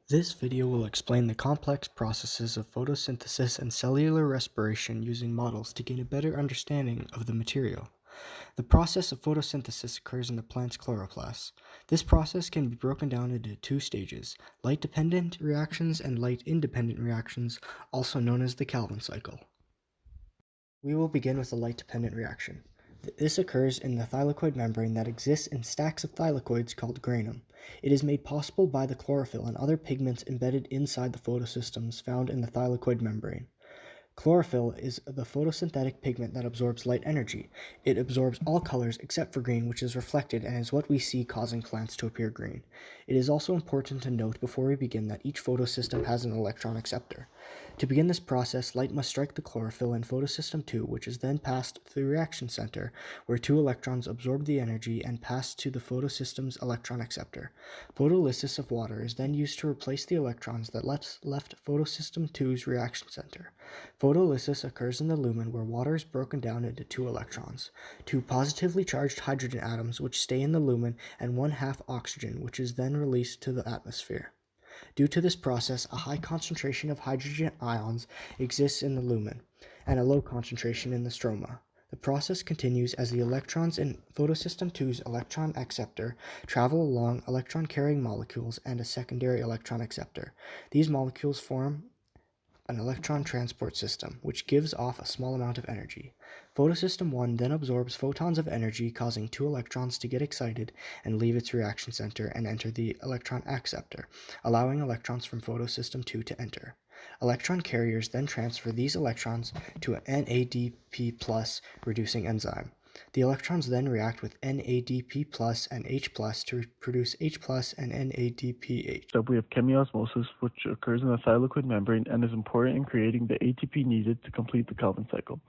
This video will explain the complex processes of photosynthesis and cellular respiration using models to gain a better understanding of the material. The process of photosynthesis occurs in the plant's chloroplasts. This process can be broken down into two stages, light-dependent reactions and light-independent reactions, also known as the Calvin cycle. We will begin with a light-dependent reaction. This occurs in the thylakoid membrane that exists in stacks of thylakoids called granum. It is made possible by the chlorophyll and other pigments embedded inside the photosystems found in the thylakoid membrane. Chlorophyll is the photosynthetic pigment that absorbs light energy. It absorbs all colors except for green, which is reflected and is what we see causing plants to appear green. It is also important to note before we begin that each photosystem has an electron acceptor. To begin this process, light must strike the chlorophyll in photosystem 2, which is then passed to the reaction center, where two electrons absorb the energy and pass to the photosystem's electron acceptor. Photolysis of water is then used to replace the electrons that left photosystem 2's reaction center. Photolysis occurs in the lumen where water is broken down into two electrons, two positively charged hydrogen atoms which stay in the lumen, and 1/2 oxygen, which is then released to the atmosphere. Due to this process, a high concentration of hydrogen ions exists in the lumen, and a low concentration in the stroma. The process continues as the electrons in photosystem 2's electron acceptor travel along electron-carrying molecules and a secondary electron acceptor. These molecules form an electron transport system, which gives off a small amount of energy. Photosystem 1 then absorbs photons of energy, causing two electrons to get excited and leave its reaction center and enter the electron acceptor, allowing electrons from photosystem 2 to enter. Electron carriers then transfer these electrons to an NADP+ reducing enzyme. The electrons then react with NADP+ and H+ to produce H+ and NADPH. We have chemiosmosis, which occurs in the thylakoid membrane and is important in creating the ATP needed to complete the Calvin cycle.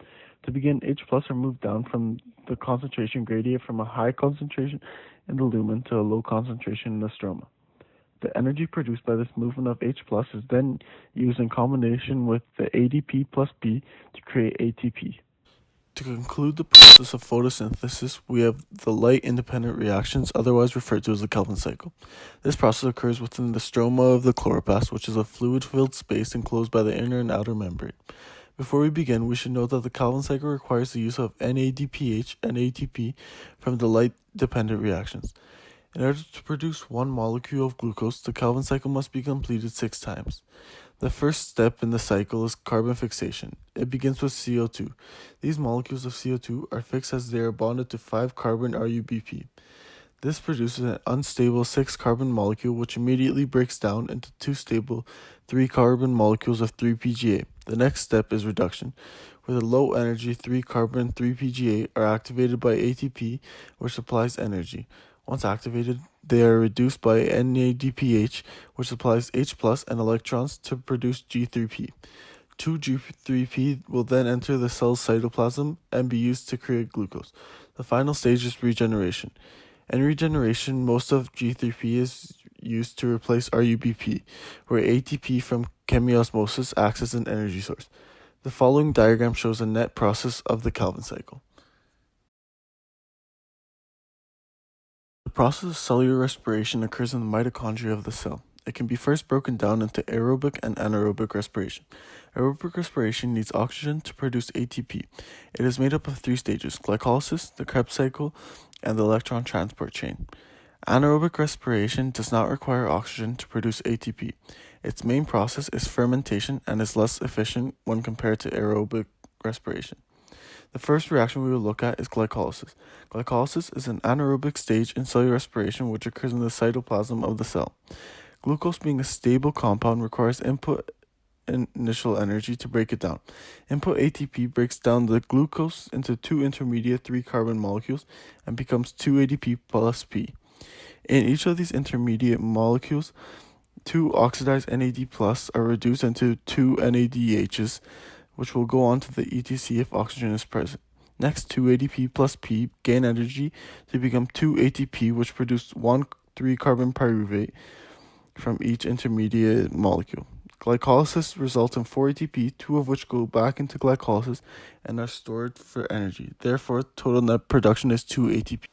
To begin, H+ are moved down from the concentration gradient from a high concentration in the lumen to a low concentration in the stroma. The energy produced by this movement of H+ is then used in combination with the ADP plus B to create ATP. To conclude the process of photosynthesis, we have the light-independent reactions, otherwise referred to as the Calvin cycle. This process occurs within the stroma of the chloroplast, which is a fluid-filled space enclosed by the inner and outer membrane. Before we begin, we should note that the Calvin cycle requires the use of NADPH and ATP from the light-dependent reactions. In order to produce one molecule of glucose, the Calvin cycle must be completed 6 times. The first step in the cycle is carbon fixation. It begins with CO2. These molecules of CO2 are fixed as they are bonded to 5-carbon RUBP. This produces an unstable 6-carbon molecule which immediately breaks down into 2 stable 3-carbon molecules of 3-PGA. The next step is reduction, where the low-energy 3-carbon 3-PGA are activated by ATP, which supplies energy. Once activated, they are reduced by NADPH, which supplies H+ and electrons to produce G3P. 2G3P will then enter the cell's cytoplasm and be used to create glucose. The final stage is regeneration. In regeneration, most of G3P is used to replace RUBP, where ATP from chemiosmosis acts as an energy source. The following diagram shows a net process of the Calvin cycle. The process of cellular respiration occurs in the mitochondria of the cell. It can be first broken down into aerobic and anaerobic respiration. Aerobic respiration needs oxygen to produce ATP. It is made up of 3 stages: glycolysis, the Krebs cycle, and the electron transport chain. Anaerobic respiration does not require oxygen to produce ATP. Its main process is fermentation and is less efficient when compared to aerobic respiration. The first reaction we will look at is glycolysis. Glycolysis is an anaerobic stage in cellular respiration which occurs in the cytoplasm of the cell. Glucose, being a stable compound, requires input initial energy to break it down. Input ATP breaks down the glucose into 2 intermediate 3-carbon molecules and becomes 2 ADP plus P. In each of these intermediate molecules, 2 oxidized NAD+ are reduced into 2 NADHs, which will go on to the ETC if oxygen is present. Next, 2 ADP plus P gain energy to become 2 ATP, which produce 1 3-carbon pyruvate from each intermediate molecule. Glycolysis results in 4 ATP, 2 of which go back into glycolysis and are stored for energy. Therefore, total net production is 2 ATP.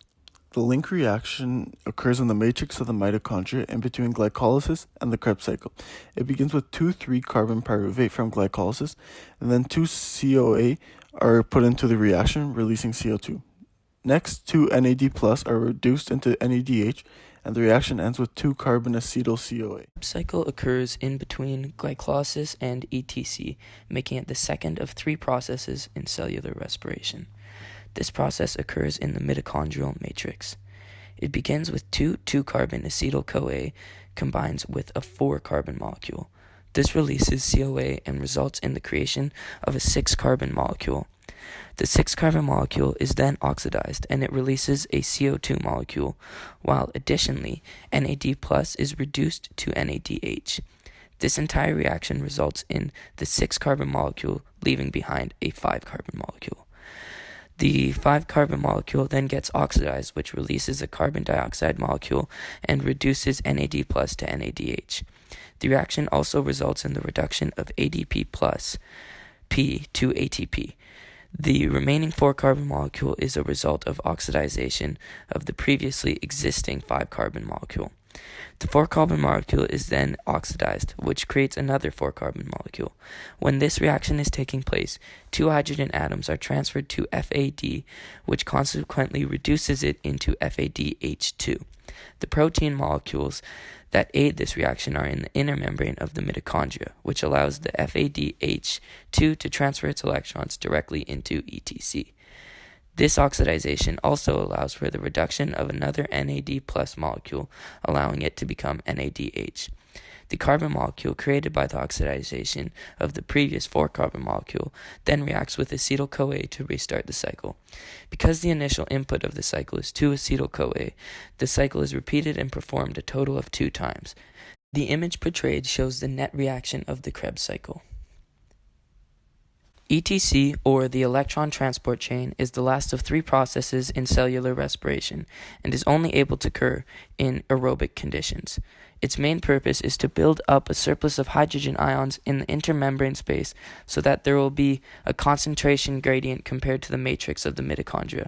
The link reaction occurs in the matrix of the mitochondria in between glycolysis and the Krebs cycle. It begins with 2,3-carbon pyruvate from glycolysis, and then 2 CoA are put into the reaction, releasing CO2. Next, 2 NAD+ are reduced into NADH, and the reaction ends with 2-carbon acetyl CoA. The cycle occurs in between glycolysis and ETC, making it the second of 3 processes in cellular respiration. This process occurs in the mitochondrial matrix. It begins with 2,2-carbon acetyl-CoA combines with a 4-carbon molecule. This releases CoA and results in the creation of a 6-carbon molecule. The 6-carbon molecule is then oxidized and it releases a CO2 molecule, while additionally NAD+ is reduced to NADH. This entire reaction results in the 6-carbon molecule leaving behind a 5-carbon molecule. The 5-carbon molecule then gets oxidized, which releases a carbon dioxide molecule and reduces NAD+ to NADH. The reaction also results in the reduction of ADP plus P to ATP. The remaining 4-carbon molecule is a result of oxidation of the previously existing 5-carbon molecule. The 4-carbon molecule is then oxidized, which creates another 4-carbon molecule. When this reaction is taking place, 2 hydrogen atoms are transferred to FAD, which consequently reduces it into FADH2. The protein molecules that aid this reaction are in the inner membrane of the mitochondria, which allows the FADH2 to transfer its electrons directly into ETC. This oxidation also allows for the reduction of another NAD+ molecule, allowing it to become NADH. The carbon molecule created by the oxidation of the previous 4-carbon molecule then reacts with acetyl-CoA to restart the cycle. Because the initial input of the cycle is 2 acetyl-CoA, the cycle is repeated and performed a total of 2 times. The image portrayed shows the net reaction of the Krebs cycle. ETC, or the electron transport chain, is the last of 3 processes in cellular respiration and is only able to occur in aerobic conditions. Its main purpose is to build up a surplus of hydrogen ions in the intermembrane space so that there will be a concentration gradient compared to the matrix of the mitochondria.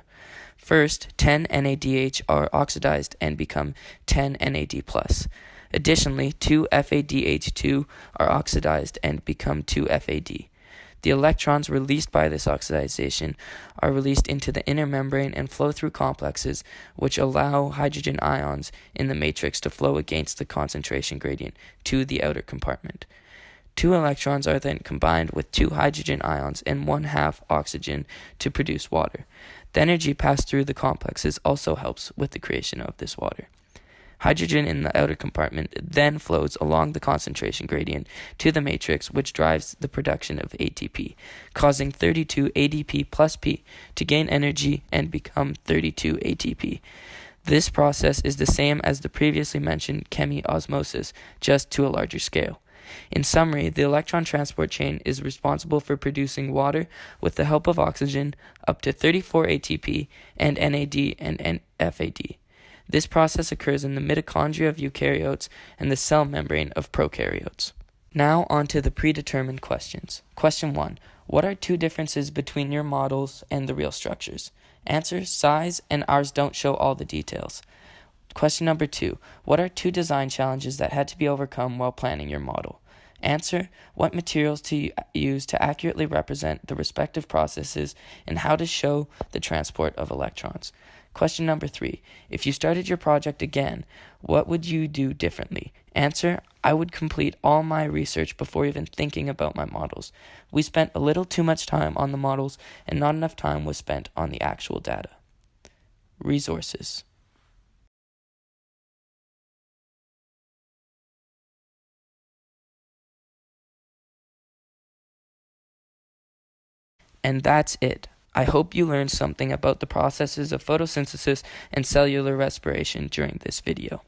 First, 10 NADH are oxidized and become 10 NAD+. Additionally, 2 FADH2 are oxidized and become 2 FAD. The electrons released by this oxidation are released into the inner membrane and flow through complexes, which allow hydrogen ions in the matrix to flow against the concentration gradient to the outer compartment. 2 electrons are then combined with 2 hydrogen ions and 1/2 oxygen to produce water. The energy passed through the complexes also helps with the creation of this water. Hydrogen in the outer compartment then flows along the concentration gradient to the matrix, which drives the production of ATP, causing 32 ADP plus P to gain energy and become 32 ATP. This process is the same as the previously mentioned chemiosmosis, just to a larger scale. In summary, the electron transport chain is responsible for producing water with the help of oxygen up to 34 ATP and NAD and FAD. This process occurs in the mitochondria of eukaryotes and the cell membrane of prokaryotes. Now on to the predetermined questions. Question 1. What are 2 differences between your models and the real structures? Answer: size, and ours don't show all the details. Question number 2. What are 2 design challenges that had to be overcome while planning your model? Answer: what materials to use to accurately represent the respective processes and how to show the transport of electrons. Question number 3. If you started your project again, what would you do differently? Answer: I would complete all my research before even thinking about my models. We spent a little too much time on the models and not enough time was spent on the actual data. Resources. And that's it. I hope you learned something about the processes of photosynthesis and cellular respiration during this video.